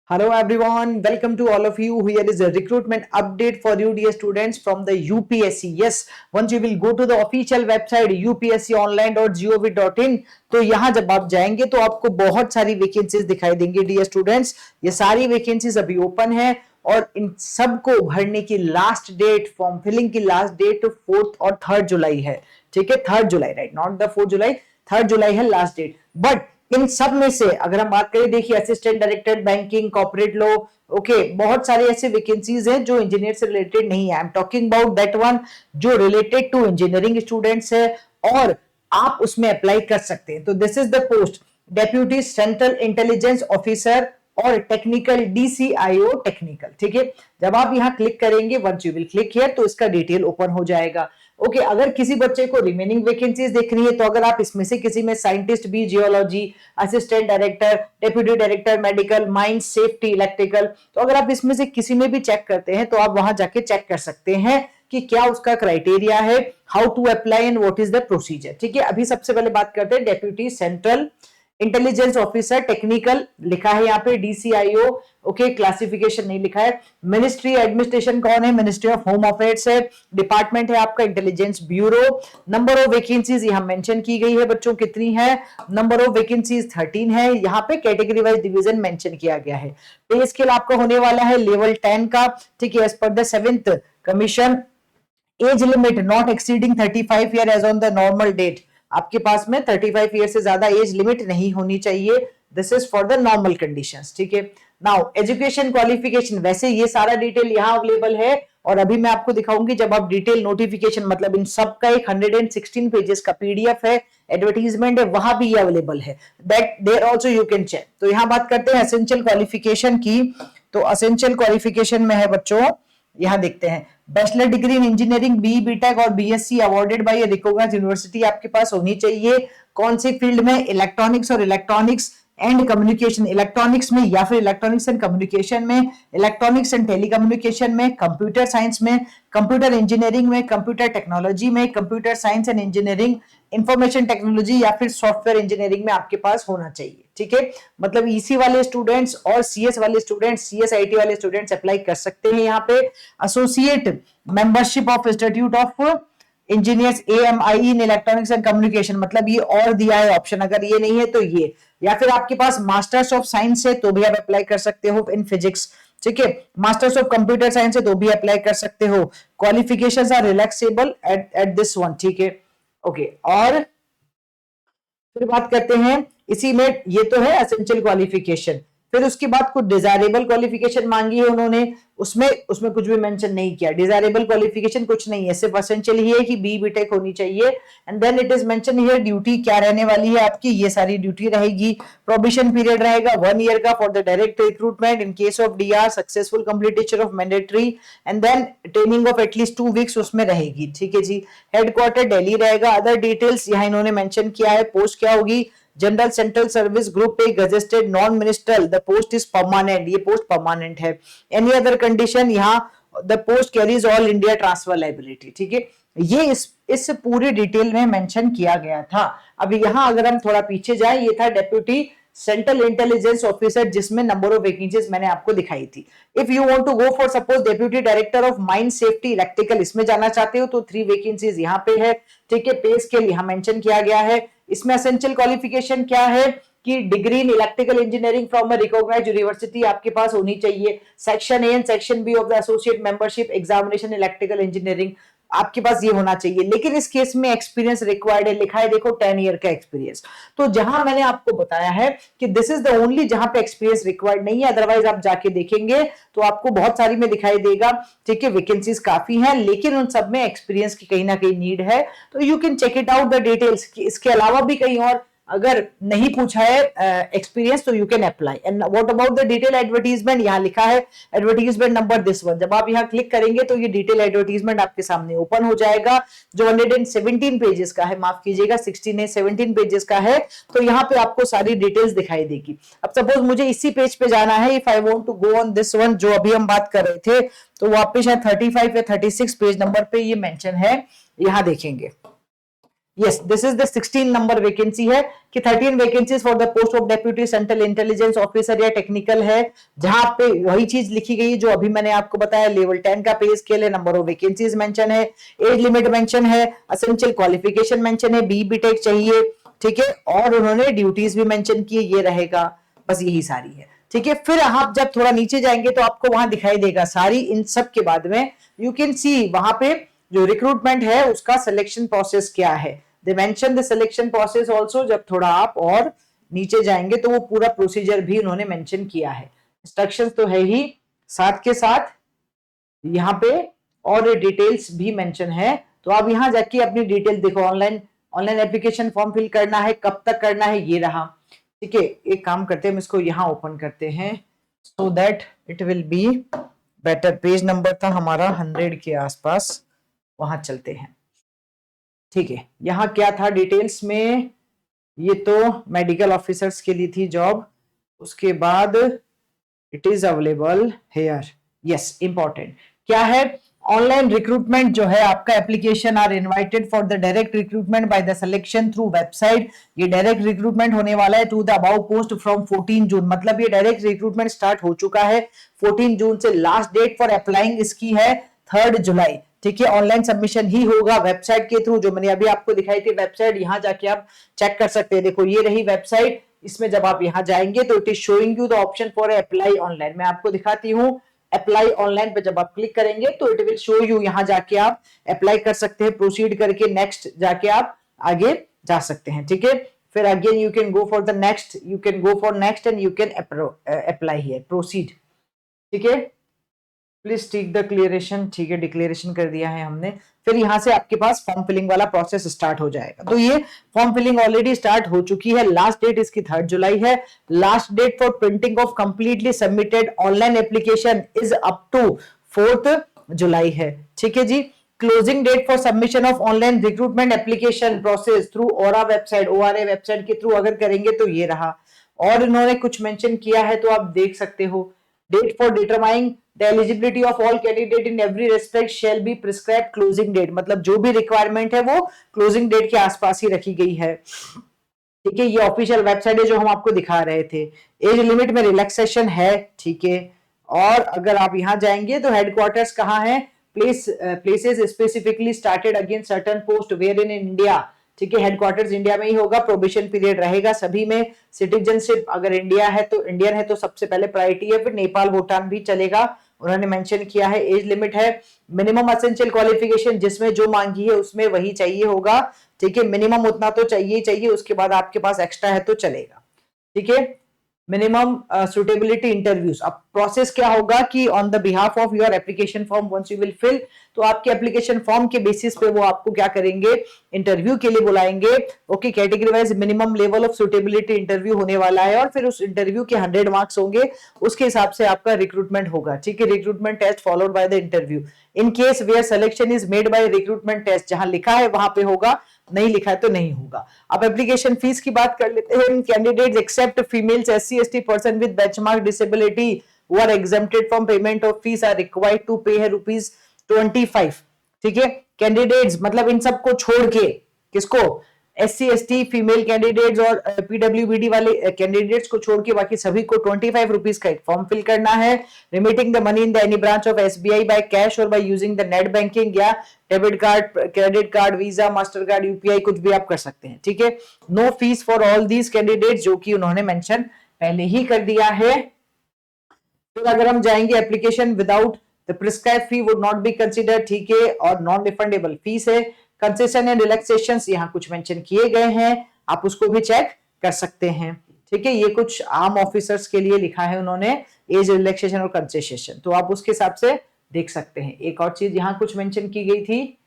Hello everyone, welcome to all of you. Here is a recruitment update for you dear students from the UPSC. Yes, once you will go to the official website upsconline.gov.in, तो यहाँ जब आप जाएंगे तो आपको बहुत सारी vacancies दिखाई देंगी डियर स्टूडेंट्स। ये सारी वैकेंसीज अभी ओपन है और इन सबको भरने की लास्ट डेट, फॉर्म फिलिंग की लास्ट डेट 4 और 3 जुलाई है। ठीक है, 3 जुलाई, राइट, नॉट द 4 जुलाई, 3 जुलाई है लास्ट डेट। बट इन सब में से अगर हम बात करें, देखिए assistant director banking, corporate law, okay, बहुत सारे ऐसे वैकेंसीज हैं जो इंजीनियर से रिलेटेड नहीं है। I am talking about that one जो रिलेटेड टू इंजीनियरिंग स्टूडेंट्स है और आप उसमें अप्लाई कर सकते हैं। तो this is the post deputy central intelligence officer और टेक्निकल DCIO टेक्निकल। ठीक है, जब आप यहां क्लिक करेंगे, once you will click here, तो इसका डिटेल ओपन हो जाएगा। ओके, अगर किसी बच्चे को रिमेनिंग वैकेंसीज देखनी है तो अगर आप इसमें से किसी में साइंटिस्ट भी, geology, assistant director, deputy director medical, mine safety, electrical, तो अगर आप इसमें से किसी में भी चेक करते हैं तो आप वहां जाके चेक कर सकते हैं कि क्या उसका क्राइटेरिया है, how to apply and what is the procedure. ठीक है, अभी सबसे पहले बात करते हैं deputy central intelligence officer technical, लिखा है यहाँ पे DCIO। ओके, क्लासिफिकेशन नहीं लिखा है। मिनिस्ट्री एडमिनिस्ट्रेशन कौन है? मिनिस्ट्री ऑफ होम अफेयर्स है। डिपार्टमेंट है आपका intelligence bureau. Number of vacancies यहाँ मेंशन की गई है बच्चों, कितनी है? नंबर ऑफ वैकेंसीज 13 है। यहाँ पे कैटेगरी वाइज डिवीजन मेंशन किया गया है। पे स्केल आपका होने वाला है लेवल 10 का। ठीक है, as per the 7th commission, age limit not exceeding 35 year age on the normal date. आपके पास में 35 ईयर से ज्यादा एज लिमिट नहीं होनी चाहिए। This is for the normal conditions. ठीक है, नाउ एजुकेशन क्वालिफिकेशन, वैसे ये सारा डिटेल यहाँ अवेलेबल है और अभी मैं आपको दिखाऊंगी जब आप डिटेल नोटिफिकेशन, मतलब इन सब का एक 116 पेजेस का PDF है, एडवर्टीजमेंट है, वहां भी ये अवेलेबल है। That there also you can check. तो यहाँ बात करते हैं एसेंशियल क्वालिफिकेशन की। तो एसेंशियल क्वालिफिकेशन में है बच्चों, यहां देखते हैं bachelor degree in engineering, BTech और BSc awarded by recognised university आपके पास होनी चाहिए। कौन सी फील्ड में? इलेक्ट्रॉनिक्स और इलेक्ट्रॉनिक्स एंड कम्युनिकेशन, इलेक्ट्रॉनिक्स में या फिर इलेक्ट्रॉनिक्स एंड कम्युनिकेशन में, इलेक्ट्रॉनिक्स एंड टेलीकम्युनिकेशन में, कंप्यूटर साइंस में, कंप्यूटर इंजीनियरिंग में, कंप्यूटर टेक्नोलॉजी में, computer science and engineering, information technology या फिर सॉफ्टवेयर इंजीनियरिंग में आपके पास होना चाहिए। ठीक है, मतलब EC वाले स्टूडेंट्स और CS वाले स्टूडेंट्स, CSIT वाले स्टूडेंट्स अप्लाई कर सकते हैं यहाँ पे। Associate membership of institute of engineers AMI in electronics and communication, मतलब ये और दिया है ऑप्शन, अगर ये नहीं है तो ये, या फिर आपके पास मास्टर्स ऑफ साइंस है तो भी आप अप्लाई कर सकते हो इन फिजिक्स। ठीक है, मास्टर्स ऑफ कंप्यूटर साइंस है तो भी अप्लाई कर सकते हो। Qualifications are relaxable at this one. ठीक है, ओके, और फिर बात करते हैं इसी में, ये तो है एसेंशियल क्वालिफिकेशन। फिर उसके बाद कुछ डिजायरेबल क्वालिफिकेशन मांगी है उन्होंने, उसमें उसमें कुछ भी मेंशन नहीं किया। डिजायरेबल क्वालिफिकेशन कुछ नहीं है, सिर्फ एसेंशियल ही है कि BTech होनी चाहिए। And then it is mention here duty क्या रहने वाली है आपकी, ये सारी ड्यूटी रहेगी। प्रोबेशन पीरियड रहेगा 1 ईयर का for the direct recruitment in case of DR successful completion of mandatory, and then training of at least 2 weeks उसमें रहेगी। ठीक है जी, हेडक्वार्टर दिल्ली रहेगा। अदर डिटेल्स यहाँ इन्होंने मेंशन किया है। पोस्ट क्या होगी? जनरल सेंट्रल सर्विस ग्रुप पे gazetted non ministerial, the post is permanent, ये पोस्ट परमानेंट है। एनी अदर कंडीशन, यहाँ the post carries all India transfer liability. ठीक है, ये इस पूरी डिटेल में मेंशन किया गया था। अब यहाँ अगर हम थोड़ा पीछे जाए, ये था डेप्यूटी सेंट्रल इंटेलिजेंस ऑफिसर, जिसमें नंबर ऑफ वैकेंसीज मैंने आपको दिखाई थी। If you want to go for suppose deputy director of mine safety electrical, इसमें जाना चाहते हो तो 3 वैकेंसीज यहाँ पे है। ठीक है, पे स्केल यहाँ मेंशन किया गया है। इसमें एसेंशियल क्वालिफिकेशन क्या है कि degree in electrical engineering from a recognised university आपके पास होनी चाहिए। Section A and section B of the associate membership examination electrical engineering आपके पास ये होना चाहिए। लेकिन इस केस में एक्सपीरियंस रिक्वायर्ड है, लिखा है देखो 10 ईयर का एक्सपीरियंस। तो जहां मैंने आपको बताया है कि दिस इज द ओनली जहां पे एक्सपीरियंस रिक्वायर्ड नहीं है, अदरवाइज आप जाके देखेंगे तो आपको बहुत सारी में दिखाई देगा। ठीक है, वैकेंसीज काफी हैं लेकिन उन सब में एक्सपीरियंस की कहीं ना कहीं नीड है। तो you can check it out the details. इसके अलावा भी कहीं और अगर नहीं पूछा है एक्सपीरियंस तो you can apply. And what about the detail advertisement, यहाँ लिखा है एडवर्टीजमेंट नंबर दिस वन। जब आप यहाँ क्लिक करेंगे तो ये डिटेल एडवर्टीजमेंट आपके सामने ओपन हो जाएगा, जो 117 पेजेस का है, माफ कीजिएगा 17 पेजेस का है। तो यहाँ पे आपको सारी डिटेल्स दिखाई देगी। अब सपोज मुझे इसी पेज पे जाना है, if I want to go on this one जो अभी हम बात कर रहे थे, तो वहां पे शायद 35 या 36 पेज नंबर पे ये मेंशन है, यहाँ देखेंगे। Yes, this is the 16 number vacancy है कि 13 vacancies for the post of deputy central intelligence officer या टेक्निकल है, जहां पे वही चीज लिखी गई जो अभी मैंने आपको बताया। लेवल 10 का पे स्केल है, नंबर ऑफ वैकेंसीज मेंशन है, एज लिमिट मेंशन है, एसेंशियल क्वालिफिकेशन मेंशन है, बी टेक चाहिए, ठीक है, और उन्होंने ड्यूटीज भी मेंशन किए, ये रहेगा, बस यही सारी है, ठीक है। फिर आप जब थोड़ा नीचे जाएंगे तो आपको वहां दिखाई देगा सारी, इन सब के बाद में यू कैन सी वहां पे जो रिक्रूटमेंट है उसका सिलेक्शन प्रोसेस क्या है। They mention the selection process also. जब थोड़ा आप और नीचे जाएंगे तो वो पूरा प्रोसीजर भी उन्होंने मेंशन किया है। इंस्ट्रक्शंस तो है ही, साथ के साथ यहाँ पे और डिटेल्स भी मेंशन है। तो आप यहाँ जाके अपनी डिटेल देखो, ऑनलाइन एप्लीकेशन फॉर्म फिल करना है, कब तक करना है, ये रहा, ठीक है। एक काम करते हैं, हम इसको यहाँ ओपन करते हैं so that it will be better. Page number था हमारा 100 के आसपास, वहां चलते हैं, ठीक है। यहाँ क्या था डिटेल्स में, ये तो मेडिकल ऑफिसर्स के लिए थी जॉब, उसके बाद it is available here, yes, important क्या है, ऑनलाइन रिक्रूटमेंट जो है आपका, application are invited for the direct recruitment by the selection through website. ये डायरेक्ट रिक्रूटमेंट होने वाला है to the above post from 14 June, मतलब ये डायरेक्ट रिक्रूटमेंट स्टार्ट हो चुका है 14 जून से। लास्ट डेट फॉर अप्लाइंग इसकी है 3 जुलाई, ठीक है। ऑनलाइन सबमिशन ही होगा वेबसाइट के थ्रू, जो मैंने अभी आपको दिखाई थी वेबसाइट, यहां जाके आप चेक कर सकते हैं। देखो ये रही वेबसाइट, इसमें जब आप यहां जाएंगे तो it is showing you the option for apply online. मैं आपको दिखाती हूँ, अप्लाई ऑनलाइन पे जब आप क्लिक करेंगे तो इट विल शो यू, यहां जाके आप अप्लाई कर सकते हैं, प्रोसीड करके नेक्स्ट जाके आप आगे जा सकते हैं, ठीक है। फिर again you can go for the next, you can go for next and you can apply here, proceed, ठीक है। प्लीज टिक द क्लियरेशन, ठीक है, डिक्लेरेशन कर दिया है हमने। फिर यहां से आपके पास फॉर्म फिलिंग वाला प्रोसेस स्टार्ट हो जाएगा। तो ये फॉर्म फिलिंग ऑलरेडी स्टार्ट हो चुकी है, लास्ट डेट इसकी 3 जुलाई है। Last date for printing of completely submitted online application is up to 4 जुलाई है, ठीक है जी। Closing date for submission of online recruitment application process through ORA website, ORA website के थ्रू अगर करेंगे तो ये रहा। और इन्होंने कुछ मेंशन किया है तो आप देख सकते हो, date for determining the eligibility of all candidate in every respect shall be prescribe closing date, मतलब जो भी रिक्वायरमेंट है वो क्लोजिंग डेट के आसपास ही रखी गई है, ठीक है। ये ऑफिशियल वेबसाइट है जो हम आपको दिखा रहे थे। एज लिमिट में रिलैक्सेशन है, ठीक है। और अगर आप यहां जाएंगे तो हेडक्वार्टर्स कहाँ है, places specifically started against certain post where in India, ठीक है। हेडक्वार्टर्स इंडिया में ही होगा, प्रोबेशन पीरियड रहेगा सभी में। सिटीजनशिप अगर इंडिया है तो इंडियन है तो सबसे पहले प्रायोरिटी है, फिर नेपाल भूटान भी चलेगा, उन्होंने मेंशन किया है। एज लिमिट है, मिनिमम एसेंशियल क्वालिफिकेशन जिसमें जो मांगी है उसमें वही चाहिए होगा, ठीक है। मिनिमम उतना तो चाहिए ही चाहिए, उसके बाद आपके पास एक्स्ट्रा है तो चलेगा, ठीक है। मिनिमम सुटेबिलिटी इंटरव्यूज, अब प्रोसेस क्या होगा कि on the behalf of your application form once you will fill, तो आपके एप्लीकेशन फॉर्म के बेसिस पे वो आपको क्या करेंगे, इंटरव्यू के लिए बुलाएंगे, okay. Category wise minimum level of suitability interview होने वाला है, और फिर उस इंटरव्यू के 100 मार्क्स होंगे, उसके हिसाब से आपका रिक्रूटमेंट होगा, ठीक है। Recruitment test followed by the interview. In case where selection is made by recruitment test, जहां लिखा है वहां पे होगा, नहीं लिखा है तो नहीं होगा। अब एप्लीकेशन फीस की बात कर लेते हैं। Candidates except females, SC ST person with benchmark disability who are exempted from payment of fees are required to pay है ₹25, ठीक है। कैंडिडेट्स मतलब इन सबको छोड़ के, किसको, SC ST फीमेल कैंडिडेट्स और PWBD वाले कैंडिडेट्स को छोड़ के बाकी सभी को ₹25 का एक फॉर्म फिल करना है। Remitting the money in the any branch of SBI by cash और by using the net banking या debit card, credit card, Visa, master card, UPI कुछ भी आप कर सकते हैं, ठीक है। No fee for all these candidates, जो कि उन्होंने मेंशन पहले ही कर दिया है। फिर अगर हम जाएंगे application without the prescribe fee would not be consider, ठीक है, और नॉन रिफंडेबल फीस है। कंसेशन एंड रिलैक्सेशंस यहाँ कुछ मेंशन किए गए हैं, आप उसको भी चेक कर सकते हैं, ठीक है। ये कुछ आम ऑफिसर्स के लिए लिखा है उन्होंने, एज रिलैक्सेशन और कंसेशन, तो आप उसके हिसाब से देख सकते हैं। एक और चीज यहाँ कुछ मेंशन की गई थी,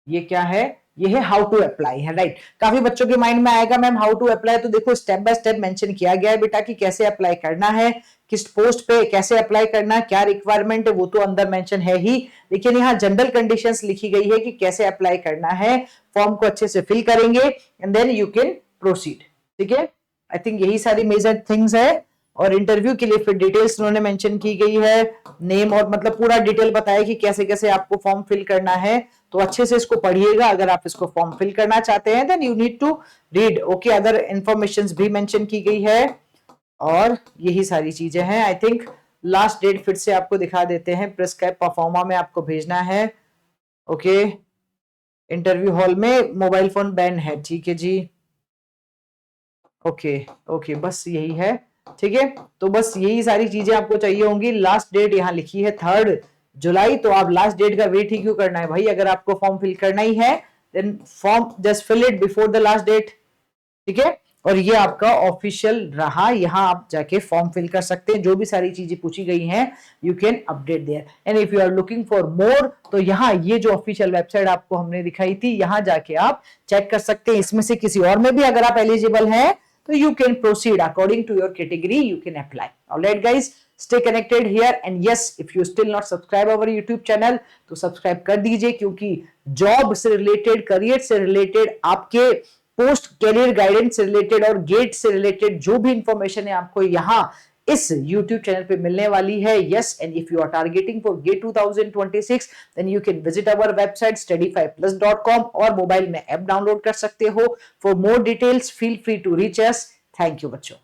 ये क्या है, ये है हाउ टू अप्लाई है, राइट। काफी बच्चों के माइंड में आएगा मैम हाउ टू अप्लाई, तो देखो स्टेप बाय स्टेप मेंशन किया गया है बेटा कि कैसे अप्लाई करना है, किस पोस्ट पे कैसे अप्लाई करना है, क्या रिक्वायरमेंट है वो तो अंदर मेंशन है ही, लेकिन यहाँ जनरल कंडीशंस लिखी गई है कि कैसे अप्लाई करना है। फॉर्म को अच्छे से फिल करेंगे and then you can proceed, ठीक है। आई थिंक यही सारी मेजर थिंग्स है। और इंटरव्यू के लिए फिर डिटेल्स उन्होंने मेंशन की गई है, नेम और मतलब पूरा डिटेल बताया कि कैसे कैसे आपको फॉर्म फिल करना है, तो अच्छे से इसको पढ़िएगा। अगर आप इसको फॉर्म फिल करना चाहते हैं then you need to read. Okay, other information भी मेंशन की गई है और यही सारी चीजें हैं। आई थिंक लास्ट डेट फिर से आपको दिखा देते हैं। प्रिस्क्राइब परफॉर्मा में आपको भेजना है। ओके, इंटरव्यू हॉल में मोबाइल फोन बैन है, ठीक है जी। ओके ओके, बस यही है, ठीक है। तो बस यही सारी चीजें आपको चाहिए होंगी। लास्ट डेट यहाँ लिखी है 3 जुलाई, तो आप लास्ट डेट का वेट ही क्यों करना है भाई। अगर आपको फॉर्म फिल करना ही है then form just fill it before the last date, ठीक है। और ये आपका ऑफिशियल रहा, यहाँ आप जाके फॉर्म फिल कर सकते हैं। जो भी सारी चीजें पूछी गई हैं you can update there. And if you are looking for more, तो यहाँ ये जो ऑफिशियल वेबसाइट आपको हमने दिखाई थी, यहाँ जाके आप चेक कर सकते हैं। इसमें से किसी और में भी अगर आप एलिजिबल हैं तो you can proceed according to your category, you can apply. All right guys, stay connected here and yes, if you still not subscribe our YouTube channel तो सब्सक्राइब कर दीजिए, क्योंकि जॉब से रिलेटेड, करियर से related, आपके post career guidance से related और gate से रिलेटेड जो भी इंफॉर्मेशन है आपको यहाँ इस YouTube चैनल पे मिलने वाली है। Yes, and if you are targeting for GATE 2026 then you can visit our website study5plus.com और मोबाइल में ऐप डाउनलोड कर सकते हो। For more details feel free to reach us. Thank you बच्चों।